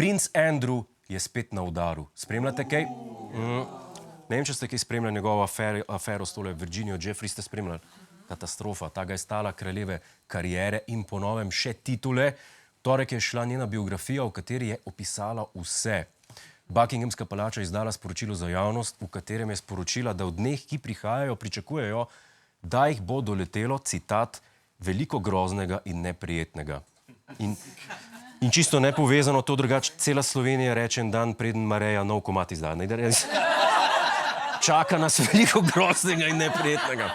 Princ Andrew je spet na udaru. Spremljate kaj? Ne vem, če ste kaj spremljali njegovo afero s tole Virginijo Jeffrey, ste spremljali? Katastrofa. Ta ga je stala kraljeve kariere in po novem še titule. Torek je šla njena biografija, v kateri je opisala vse. Buckinghamska palača je izdala sporočilo za javnost, v katerem je sporočila, da v dneh, ki prihajajo, pričakujejo, da jih bo doletelo, citat, veliko groznega in neprijetnega. In čisto nepovezano, to drugače cela Slovenija reče en dan, preden Mareja nov komad izda. Čaka nas veliko groznega in neprijetnega.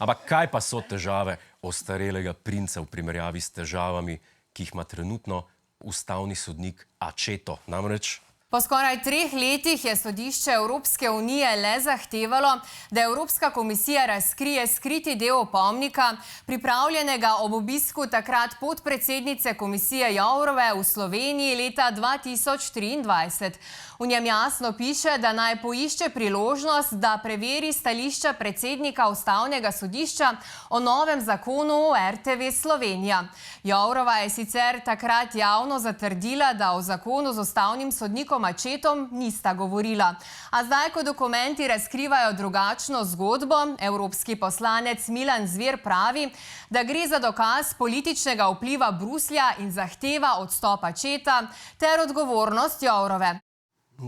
Ampak kaj pa so težave ostarelega princa v primerjavi s težavami, ki jih ima trenutno ustavni sodnik Accetto? Namreč... Po skoraj 3 letih je sodišče Evropske unije le zahtevalo, da Evropska komisija razkrije skriti del opomnika, pripravljenega ob obisku takrat podpredsednice komisije Jourove v Sloveniji leta 2023. V njem jasno piše, da naj poišče priložnost, da preveri stališča predsednika Ustavnega sodišča o novem zakonu o RTV Slovenija. Jourova je sicer takrat javno zatrdila, da o zakonu z ustavnim sodnikom Accettom nista govorila. A zdaj, ko dokumenti razkrivajo drugačno zgodbo, evropski poslanec Milan Zver pravi, da gre za dokaz političnega vpliva Bruslja in zahteva odstop Accetta ter odgovornost Jourove.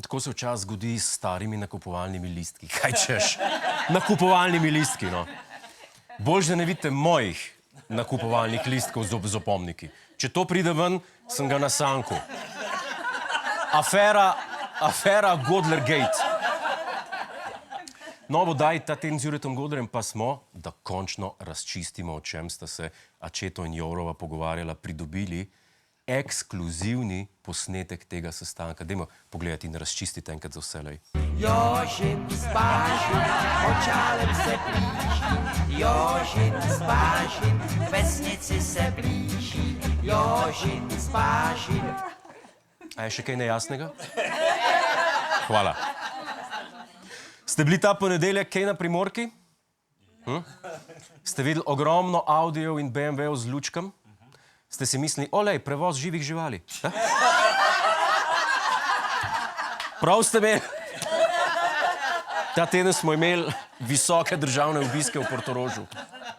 Tako se včasih zgodi s starimi nakupovalnimi listki. Kaj češ? Nakupovalnimi listki, no. Boljše, da ne vidite mojih nakupovalnih listkov z opomniki. Če to pride ven, sem ga na sanku. Afera Godler-Gate. No, vodaj ta teden z Juretom Godlerjem pa smo, da končno razčistimo, o čem sta se Accetto in Jourova pogovarjala, pridobili ekskluzivni posnetek tega sestanka. Dajmo pogledati in razčistiti enkrat za vselej. Jožin Spažin, očalem se blíží, Jožin Spažin, vesnici se blíží, Jožin Spažin. A je še kaj nejasnega? Hvala. Ste bili ta ponedeljek kaj na Primorki? Ste videli ogromno Audijev in BMW-ov z lučkam? Ste si mislili, olej, prevoz živih živali. Prav ste imeli. Ta teden smo imeli visoke državne obiske v Portorožu.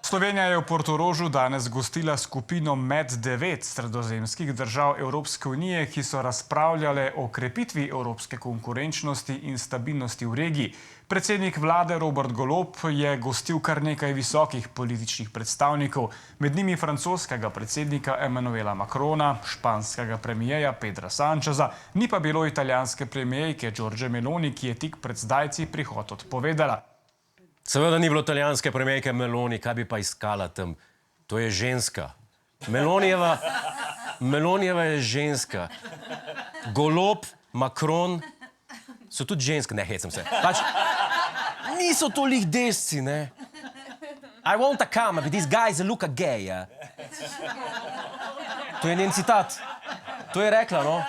Slovenija je v Portorožu danes gostila skupino med 9 sredozemskih držav Evropske unije, ki so razpravljale o krepitvi evropske konkurenčnosti in stabilnosti v regiji. Predsednik vlade Robert Golob je gostil kar nekaj visokih političnih predstavnikov, med njimi francoskega predsednika Emmanuela Macrona, španskega premijeja Pedra Sancheza, ni pa bilo italijanske premijejke Giorgie Meloni, ki je tik pred zdajci prihod odpovedala. Seveda ni bilo italijanske premijejke Meloni, kaj bi pa iskala tam? To je ženska. Melonijeva je ženska. Golob, Macron so tudi ženske. Ne, hecam se. Pač niso tolih desci, ne? I want to come, but these guys look gay, ja? To je njen citat. To je rekla, no?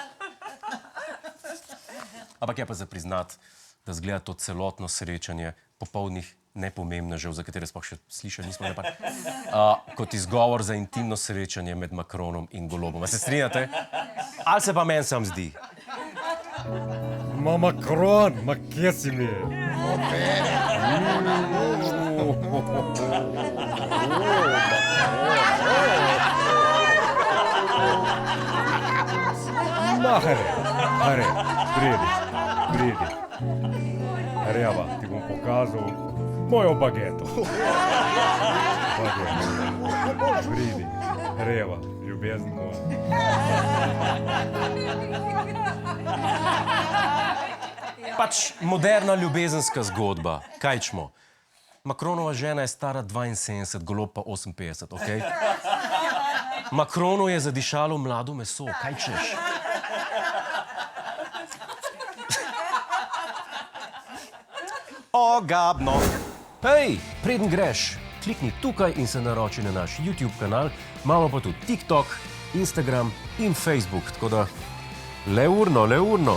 Ampak je pa za priznati, da zgleda to celotno srečanje popolnih nepomembnežev, za katere sploh še slišali nismo, kot izgovor za intimno srečanje med Macronom in Golobom. A se strinjate? Ali se pa meni sam zdi? Ma Macron, ma kje si mi? Hare, pridi. Rjava, ti bom pokazal mojo bageto. Pridi, Rjava, ljubezen moja. Pač moderna ljubezenska zgodba. Kaj čmo? Macronova žena je stara 72, Golob pa 58, okej? Macronu je zadišalo mlado meso, kaj češ? Ogabno. Hej, preden greš, klikni tukaj in se naroči na naš YouTube kanal. Imamo pa tudi TikTok, Instagram in Facebook, tako da le urno.